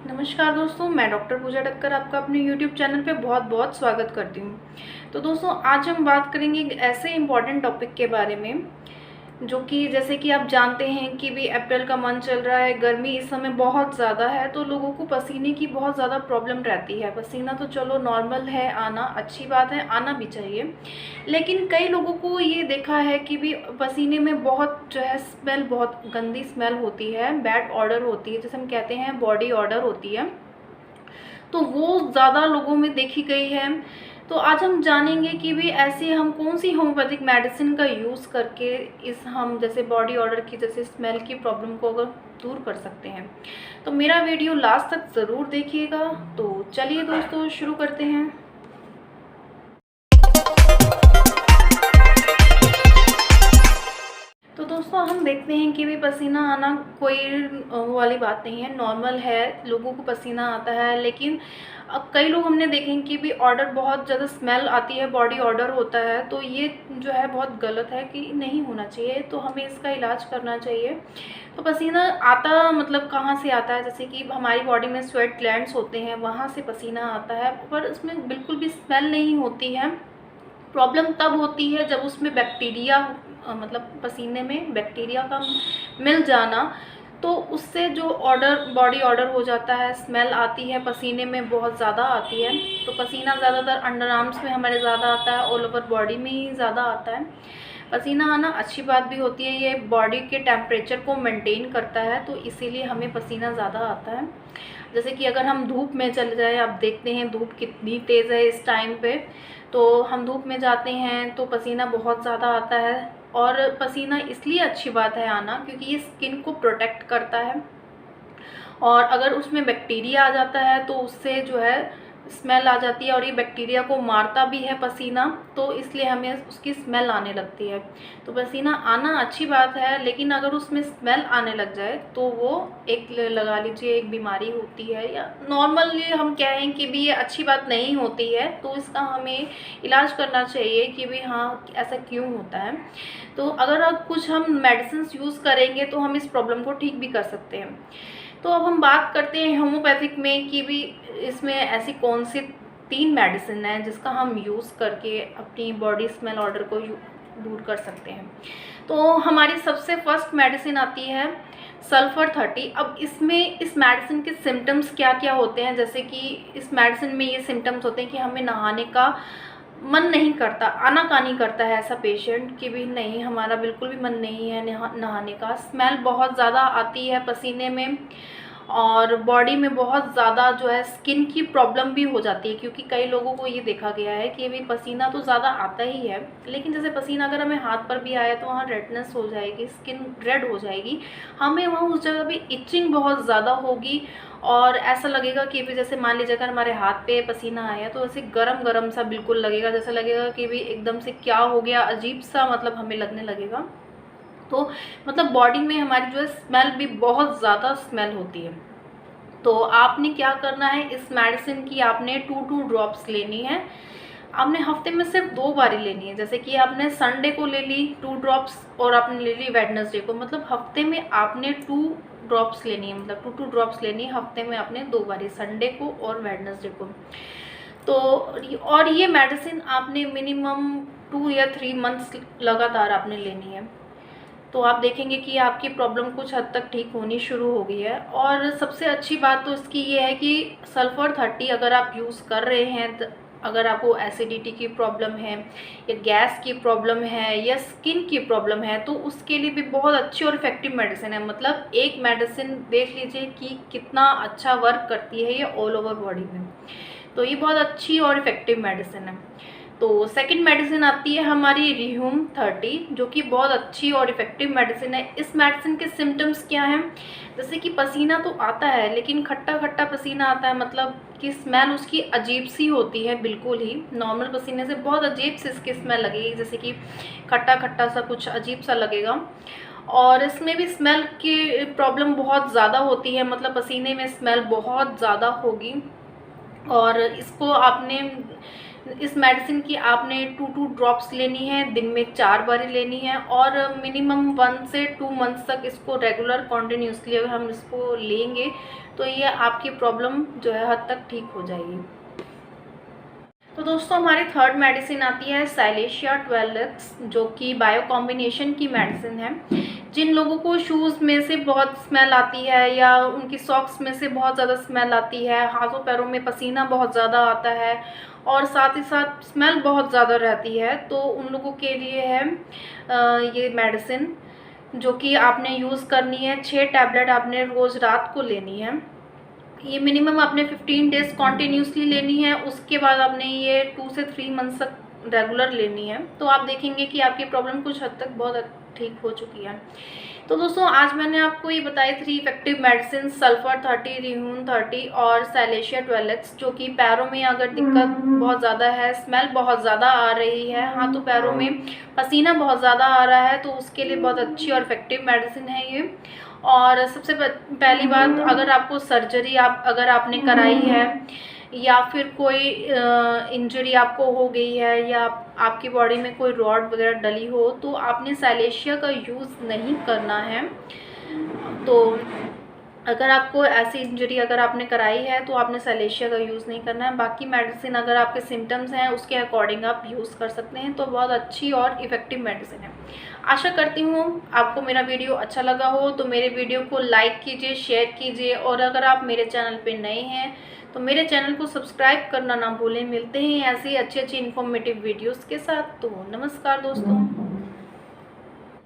नमस्कार दोस्तों, मैं डॉक्टर पूजा टक्कर आपका अपने YouTube चैनल पे बहुत बहुत स्वागत करती हूँ। तो दोस्तों, आज हम बात करेंगे एक ऐसे इम्पॉर्टेंट टॉपिक के बारे में जो कि जैसे कि आप जानते हैं कि भी अप्रैल का मंथ चल रहा है, गर्मी इस समय बहुत ज़्यादा है, तो लोगों को पसीने की बहुत ज़्यादा प्रॉब्लम रहती है। पसीना तो चलो नॉर्मल है, आना अच्छी बात है, आना भी चाहिए, लेकिन कई लोगों को ये देखा है कि भी पसीने में बहुत जो है स्मेल, बहुत गंदी स्मेल होती है, बैड ऑडर होती है, जैसे हम कहते हैं बॉडी ऑडर होती है, तो वो ज़्यादा लोगों में देखी गई है। तो आज हम जानेंगे कि भी ऐसी हम कौन सी होम्योपैथिक मेडिसिन का यूज़ करके इस हम जैसे बॉडी ऑडर की जैसे स्मेल की प्रॉब्लम को अगर दूर कर सकते हैं। तो मेरा वीडियो लास्ट तक ज़रूर देखिएगा। तो चलिए दोस्तों, शुरू करते हैं। तो दोस्तों, हम देखते हैं कि भी पसीना आना कोई वो वाली बात नहीं है, नॉर्मल है, लोगों को पसीना आता है। लेकिन अब कई लोग हमने देखे हैं कि भी ऑर्डर बहुत ज़्यादा स्मेल आती है, बॉडी ऑर्डर होता है, तो ये जो है बहुत गलत है कि नहीं होना चाहिए, तो हमें इसका इलाज करना चाहिए। तो पसीना आता मतलब कहाँ से आता है, जैसे कि हमारी बॉडी में स्वेट ग्लैंड्स होते हैं, वहाँ से पसीना आता है, पर उसमें बिल्कुल भी स्मेल नहीं होती है। प्रॉब्लम तब होती है जब उसमें बैक्टीरिया मतलब पसीने में बैक्टीरिया का मिल जाना, तो उससे जो ऑर्डर बॉडी ऑर्डर हो जाता है, स्मेल आती है, पसीने में बहुत ज़्यादा आती है। तो पसीना ज़्यादातर अंडर आर्म्स में हमारे ज़्यादा आता है, ऑल ओवर बॉडी में ही ज़्यादा आता है। पसीना आना अच्छी बात भी होती है, ये बॉडी के टेम्परेचर को मेंटेन करता है, तो इसीलिए हमें पसीना ज़्यादा आता है। जैसे कि अगर हम धूप में चले जाए, आप देखते हैं धूप कितनी तेज़ है इस टाइम पे, तो हम धूप में जाते हैं तो पसीना बहुत ज़्यादा आता है। और पसीना इसलिए अच्छी बात है आना क्योंकि ये स्किन को प्रोटेक्ट करता है, और अगर उसमें बैक्टीरिया आ जाता है तो उससे जो है स्मेल आ जाती है, और ये बैक्टीरिया को मारता भी है पसीना, तो इसलिए हमें उसकी स्मेल आने लगती है। तो पसीना आना अच्छी बात है, लेकिन अगर उसमें स्मेल आने लग जाए तो वो एक लगा लीजिए एक बीमारी होती है, या नॉर्मली हम कहें कि भी ये अच्छी बात नहीं होती है, तो इसका हमें इलाज करना चाहिए कि भी हाँ ऐसा क्यों होता है। तो अगर अब कुछ हम मेडिसिन यूज़ करेंगे तो हम इस प्रॉब्लम को ठीक भी कर सकते हैं। तो अब हम बात करते हैं होम्योपैथिक में कि भी इसमें ऐसी कौन सी 3 मेडिसिन है जिसका हम यूज़ करके अपनी बॉडी स्मेल ऑर्डर को दूर कर सकते हैं। तो हमारी सबसे फर्स्ट मेडिसिन आती है सल्फर 30। अब इसमें इस मेडिसिन के सिम्टम्स क्या क्या होते हैं, जैसे कि इस मेडिसिन में ये सिम्टम्स होते हैं कि हमें नहाने का मन नहीं करता, आनाकानी करता है ऐसा पेशेंट कि भी नहीं हमारा बिल्कुल भी मन नहीं है नहाने का। स्मेल बहुत ज़्यादा आती है पसीने में, और बॉडी में बहुत ज़्यादा जो है स्किन की प्रॉब्लम भी हो जाती है, क्योंकि कई लोगों को ये देखा गया है कि भी पसीना तो ज़्यादा आता ही है, लेकिन जैसे पसीना अगर हमें हाथ पर भी आया तो वहाँ रेडनेस हो जाएगी, स्किन रेड हो जाएगी, हमें वहाँ उस जगह पे इचिंग बहुत ज़्यादा होगी, और ऐसा लगेगा कि भी जैसे मान लीजिए अगर हमारे हाथ पे पसीना आया तो ऐसे गरम गरम सा बिल्कुल लगेगा, जैसा लगेगा कि भी एकदम से क्या हो गया, अजीब सा मतलब हमें लगने लगेगा। तो मतलब बॉडी में हमारी जो है स्मेल भी बहुत ज़्यादा स्मेल होती है। तो आपने क्या करना है, इस मेडिसिन की आपने 2 ड्रॉप्स लेनी है। आपने हफ्ते में सिर्फ 2 बारी लेनी है, जैसे कि आपने संडे को ले ली 2 ड्रॉप्स और आपने ले ली वेडनेसडे को, मतलब हफ्ते में आपने 2 ड्रॉप्स लेनी है, मतलब 2 ड्रॉप्स लेनी है हफ्ते में आपने 2 बारी, संडे को और वेडनेसडे को। तो और ये मेडिसिन आपने मिनिमम 2 या 3 मंथ्स लगातार आपने लेनी है, तो आप देखेंगे कि आपकी प्रॉब्लम कुछ हद तक ठीक होनी शुरू हो गई है। और सबसे अच्छी बात तो इसकी ये है कि सल्फर 30 अगर आप यूज़ कर रहे हैं, अगर आपको एसिडिटी की प्रॉब्लम है या गैस की प्रॉब्लम है या स्किन की प्रॉब्लम है, तो उसके लिए भी बहुत अच्छी और इफेक्टिव मेडिसिन है। मतलब एक मेडिसिन देख लीजिए कि कितना अच्छा वर्क करती है ये ऑल ओवर बॉडी में, तो ये बहुत अच्छी और इफेक्टिव मेडिसिन है। तो सेकंड मेडिसिन आती है हमारी रिह्यूम 30, जो कि बहुत अच्छी और इफेक्टिव मेडिसिन है। इस मेडिसिन के सिम्टम्स क्या हैं, जैसे कि पसीना तो आता है लेकिन खट्टा खट्टा पसीना आता है, मतलब कि स्मेल उसकी अजीब सी होती है, बिल्कुल ही नॉर्मल पसीने से बहुत अजीब सी इसकी स्मेल लगेगी, जैसे कि खट्टा खट्टा सा कुछ अजीब सा लगेगा। और इसमें भी स्मेल की प्रॉब्लम बहुत ज़्यादा होती है, मतलब पसीने में स्मेल बहुत ज़्यादा होगी, और इसको आपने इस मेडिसिन की आपने 2 ड्रॉप्स लेनी है, दिन में 4 बार लेनी है और मिनिमम 1 से 2 मंथ्स तक इसको रेगुलर कॉन्टिन्यूसली अगर हम इसको लेंगे तो ये आपकी प्रॉब्लम जो है हद तक ठीक हो जाएगी। तो दोस्तों हमारी थर्ड मेडिसिन आती है साइलेशिया 12X, जो कि बायो कॉम्बिनेशन की मेडिसिन है। जिन लोगों को शूज़ में से बहुत स्मेल आती है या उनकी सॉक्स में से बहुत ज़्यादा स्मेल आती है, हाथों पैरों में पसीना बहुत ज़्यादा आता है और साथ ही साथ स्मेल बहुत ज़्यादा रहती है, तो उन लोगों के लिए है ये मेडिसिन, जो कि आपने यूज़ करनी है। 6 टैबलेट आपने रोज़ रात को लेनी है। ये मिनिमम आपने 15 डेज़ कॉन्टिन्यूसली लेनी है, उसके बाद आपने ये 2 से 3 मंथ्स तक रेगुलर लेनी है। तो आप देखेंगे कि आपकी प्रॉब्लम कुछ हद तक बहुत ठीक हो चुकी है। तो दोस्तों आज मैंने आपको ये बताई 3 इफेक्टिव मेडिसिन, सल्फर 30, रिहून 30 और साइलेशिया 12X, जो कि पैरों में अगर दिक्कत बहुत ज़्यादा है, स्मेल बहुत ज़्यादा आ रही है, हाथों पैरों में पसीना बहुत ज़्यादा आ रहा है, तो उसके लिए बहुत अच्छी और इफेक्टिव मेडिसिन है ये। और सबसे पहली बात, अगर आपको सर्जरी अगर आपने कराई है या फिर कोई इंजरी आपको हो गई है या आपकी बॉडी में कोई रॉड वगैरह डली हो, तो आपने साइलेशिया का यूज़ नहीं करना है। तो अगर आपको ऐसी इंजरी अगर आपने कराई है तो आपने साइलेशिया का यूज़ नहीं करना है। बाकी मेडिसिन अगर आपके सिम्टम्स हैं उसके अकॉर्डिंग आप यूज़ कर सकते हैं, तो बहुत अच्छी और इफ़ेक्टिव मेडिसिन है। आशा करती हूँ आपको मेरा वीडियो अच्छा लगा हो, तो मेरे वीडियो को लाइक कीजिए, शेयर कीजिए और अगर आप मेरे चैनल पे नए हैं तो मेरे चैनल को सब्सक्राइब करना ना भूलें। मिलते हैं ऐसे ही अच्छी इन्फॉर्मेटिव वीडियोज़ के साथ। तो नमस्कार दोस्तों।